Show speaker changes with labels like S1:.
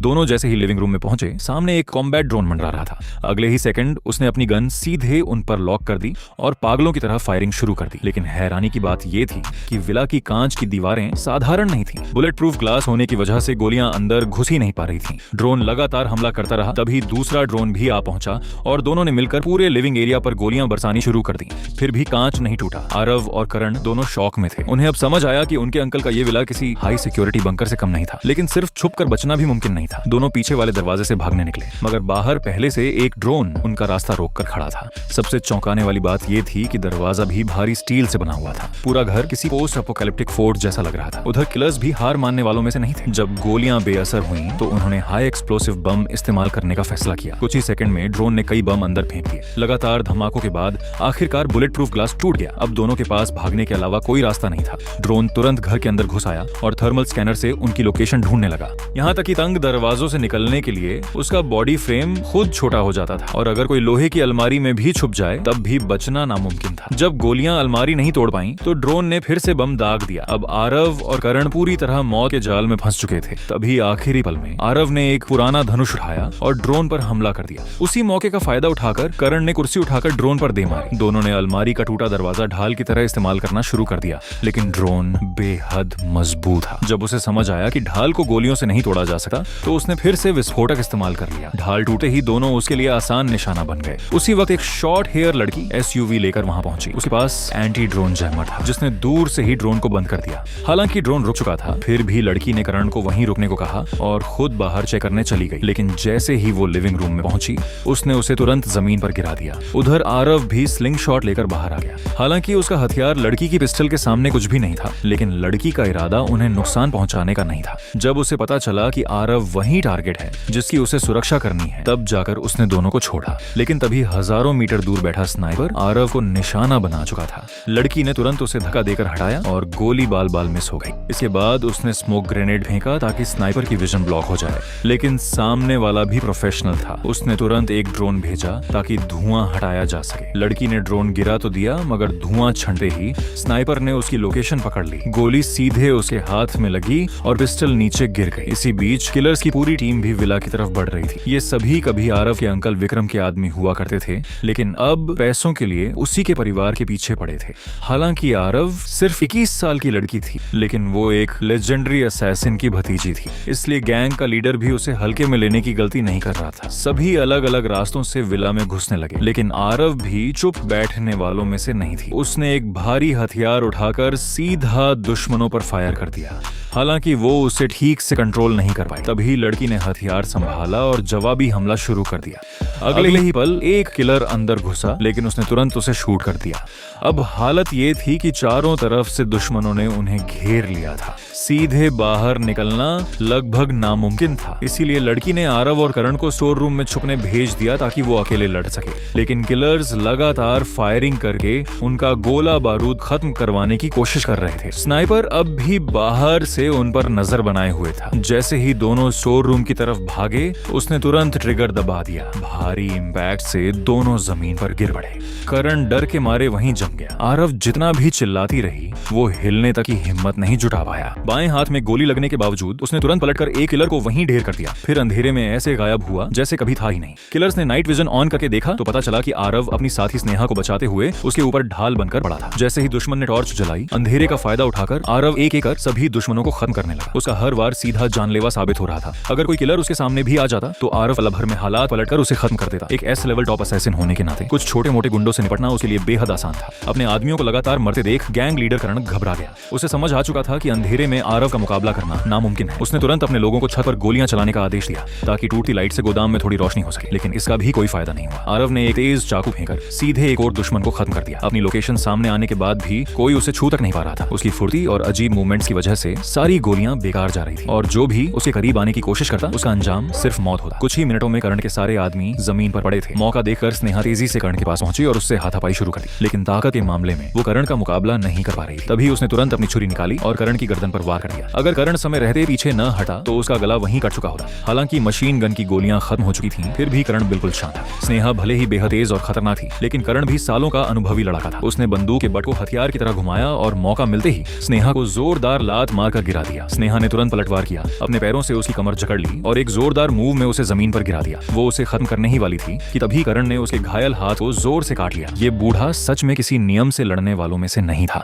S1: दोनों जैसे ही living room में पहुंचे, सामने एक कॉम्बैट ड्रोन मंडरा रहा था। अगले ही सेकंड उसने अपनी गन सीधे उन पर लॉक कर दी और पागलों की तरह फायरिंग शुरू कर दी। लेकिन हैरानी की बात यह थी कि विला की कांच की दीवारें साधारण नहीं थीं। बुलेट प्रूफ ग्लास होने की वजह से गोलियां अंदर घुस ही नहीं पा रही थीं। ड्रोन लगातार हमला करता रहा, तभी दूसरा ड्रोन भी आ पहुंचा और दोनों ने मिलकर पूरे लिविंग एरिया पर गोलियां बरसानी शुरू कर दी। फिर भी कांच नहीं टूटा। आरव और करण दोनों शॉक में थे। उन्हें अब समझ आया कि उनके अंकल का ये विला किसी हाई सिक्योरिटी बंकर से कम नहीं था। लेकिन सिर्फ छुपकर बचना भी मुमकिन नहीं था। दोनों पीछे वाले दरवाजे से भागने निकले, मगर बाहर पहले से एक ड्रोन उनका रास्ता रोककर खड़ा था। सबसे चौंकाने वाली बात यह थी कि दरवाजा भी भारी स्टील से बना हुआ था। पूरा घर किसी पोस्ट अपोकैलिप्टिक फोर्ट जैसा लग रहा था। उधर किलर्स भी हार मानने वालों में से नहीं थे। जब गोलियां बेअसर हुई तो उन्होंने हाई एक्सप्लोसिव बम इस्तेमाल करने का फैसला किया। कुछ ही सेकंड में ड्रोन ने कई बम अंदर फेंक दिए। लगातार धमाकों के बाद आखिरकार बुलेट प्रूफ ग्लास टूट गया। अब दोनों के पास भागने के अलावा कोई रास्ता नहीं था। ड्रोन तुरंत घर के अंदर घुस आया और थर्मल स्कैनर से उनकी लोकेशन ढूंढने लगा। यहाँ तक कि तंग दरवाजों से निकलने के लिए उसका बॉडी फ्रेम खुद छोटा हो जाता था और अगर कोई लोहे की अलमारी में भी छुप जाए तब भी बचना नामुमकिन था। जब गोलियां अलमारी नहीं तोड़ पाईं तो ड्रोन ने फिर से बम दाग दिया। अब आरव और करण पूरी तरह मौत के जाल में फंस चुके थे। तभी आखिरी पल में आरव ने एक पुराना धनुष उठाया और ड्रोन पर हमला कर दिया। उसी मौके का फायदा उठाकर करण ने कुर्सी उठाकर ड्रोन पर दे मारी। दोनों ने अलमारी का टूटा दरवाजा ढाल की तरह इस्तेमाल करना शुरू कर दिया। लेकिन ड्रोन बेहद मजबूत था। जब उसे समझ आया कि ढाल को गोलियों से नहीं तोड़ा जा सकता तो उसने फिर से विस्फोटक इस्तेमाल कर लिया। ढाल टूटे ही दोनों उसके लिए आसान निशाना बन गए। उसी वक्त एक शॉर्ट हेयर लड़की एसयूवी लेकर वहां पहुंची। उसके पास एंटी ड्रोन जैमर था जिसने दूर से ही ड्रोन को बंद कर दिया। हालांकि ड्रोन रुक चुका था, फिर भी लड़की ने करण को वहीं रुकने को कहा और खुद बाहर चेक करने चली गई। लेकिन जैसे ही वो लिविंग रूम में पहुंची उसने उसे तुरंत जमीन पर गिरा दिया। उधर आरव भी स्लिंग शॉट लेकर बाहर आ गया। हालांकि उसका हथियार लड़की की पिस्टल के सामने कुछ भी नहीं था, लेकिन लड़की का इरादा उन्हें नुकसान पहुंचाने का नहीं था। जब उसे पता चला कि आरव वही टारगेट है जिसकी उसे सुरक्षा करनी है, तब जाकर उसने दोनों को छोड़ा। लेकिन तभी हजारों मीटर दूर बैठा स्नाइपर आरव को निशाना बना चुका था। लड़की ने तुरंत उसे धक्का देकर हटाया और गोली बाल बाल मिस हो गई। इसके बाद उसने स्मोक ग्रेनेड फेंका ताकि स्नाइपर की विजन ब्लॉक हो जाए। लेकिन सामने वाला भी प्रोफेशनल था। उसने तुरंत एक ड्रोन भेजा ताकि धुआं हटाया जा सके। लड़की ने ड्रोन गिरा तो दिया, मगर धुआं छंटते ही स्नाइपर ने उसकी लोकेशन पकड़ ली। गोली सीधे उसके हाथ में लगी और पिस्टल नीचे गिर गई। इसी बीच किलर्स की पूरी टीम भी विला की तरफ बढ़ रही थी। ये सभी कभी आरव के अंकल विक्रम के आदमी हुआ करते थे, लेकिन अब पैसों के लिए उसी के परिवार के पीछे पड़े थे। हालांकि आरव सिर्फ 21 साल की लड़की थी, लेकिन वो एक लेजेंडरी असैसिन की भतीजी थी। इसलिए गैंग का लीडर भी उसे हल्के में लेने की गलती नहीं कर रहा था। सभी अलग अलग रास्तों से विला में घुसने लगे, लेकिन आरव भी चुप बैठने वालों में से नहीं थी। उसने एक भारी हथियार उठाकर सीधा दुश्मनों पर फायर कर दिया। हालांकि वो उसे ठीक से कंट्रोल नहीं कर पाई। तभी लड़की ने हथियार संभाला और जवाबी हमला शुरू कर दिया। अगले ही पल एक किलर अंदर घुसा, लेकिन उसने तुरंत उसे शूट कर दिया। अब हालत ये थी कि चारों तरफ से दुश्मनों ने उन्हें घेर लिया था। सीधे बाहर निकलना लगभग नामुमकिन था। इसीलिए लड़की ने आरव और करण को स्टोर रूम में छुपने भेज दिया ताकि वो अकेले लड़ सके। लेकिन किलर्स लगातार फायरिंग करके उनका गोला बारूद खत्म करवाने की कोशिश कर रहे थे। स्नाइपर अब भी बाहर से उन पर नजर बनाए हुए था। जैसे ही दोनों स्टोर रूम की तरफ भागे, उसने तुरंत ट्रिगर दबा दिया। भारी इंपैक्ट से दोनों जमीन पर गिर पड़े। करण डर के मारे वहीं जम गया। आरव जितना भी चिल्लाती रही, वो हिलने तक की हिम्मत नहीं जुटा पाया। बाएं हाथ में गोली लगने के बावजूद उसने तुरंत पलटकर एक किलर को वहीं ढेर कर दिया। फिर अंधेरे में ऐसे गायब हुआ जैसे कभी था ही नहीं। किलर्स ने नाइट विजन ऑन करके देखा तो पता चला कि आरव अपनी साथी स्नेहा को बचाते हुए उसके ऊपर ढाल बनकर पड़ा था। जैसे ही दुश्मन ने टॉर्च जलाई, अंधेरे का फायदा उठाकर आरव एक एक कर सभी दुश्मनों को खत्म करने लगा। उसका हर वार सीधा जानलेवा साबित हो रहा था। अगर कोई किलर उसके सामने भी आ जाता तो आरव पल भर में हालात पलटकर उसे खत्म कर देता। एक एस लेवल टॉप असैसिन होने के नाते कुछ छोटे मोटे गुंडों से निपटना उसके लिए बेहद आसान था। अपने आदमियों को लगातार मरते देख गैंग लीडर करण घबरा गया। उसे समझ आ चुका था कि अंधेरे में आरव का मुकाबला करना नामुमकिन है। उसने तुरंत अपने लोगों को छत पर गोलियां चलाने का आदेश दिया ताकि टूटती लाइट से गोदाम में थोड़ी रोशनी हो सके। लेकिन इसका भी कोई फायदा नहीं हुआ। आरव ने एक तेज चाकू फेंकर सीधे एक और दुश्मन को खत्म कर दिया। अपनी लोकेशन सामने आने के बाद भी कोई उसे छू तक नहीं पा रहा था। उसकी फुर्ती और अजीब मूवमेंट्स की वजह से सारी गोलियां बेकार जा रही थी और जो भी उसके करीब आने की कोशिश करता उसका अंजाम सिर्फ मौत होता। कुछ ही मिनटों में करण के सारे आदमी जमीन पर पड़े थे। मौका देखकर स्नेहा तेजी से करण के पास पहुंची और उससे हाथापाई शुरू कर दी। लेकिन ताकत के मामले में वो करण का मुकाबला नहीं कर पा रही। तभी उसने तुरंत अपनी छुरी निकाली और करण की गर्दन पर वार पार कर दिया। अगर करण समय रहते पीछे न हटा तो उसका गला वहीं कट चुका होता। हालांकि मशीन गन की गोलियां खत्म हो चुकी थीं, फिर भी करण बिल्कुल शांत था। स्नेहा भले ही बेहद तेज और खतरनाक थी, लेकिन करण भी सालों का अनुभवी लड़ाका था। उसने बंदूक के बट को हथियार की तरह घुमाया और मौका मिलते ही स्नेहा को जोरदार लात मारकर गिरा दिया। स्नेहा ने तुरंत पलटवार किया, अपने पैरों से उसकी कमर जकड़ ली और एक जोरदार मूव में उसे जमीन पर गिरा दिया। वो उसे खत्म करने ही वाली थी कि तभी करण ने उसके घायल हाथ को जोर से काट लिया। ये बूढ़ा सच में किसी नियम से लड़ने वालों में से नहीं था।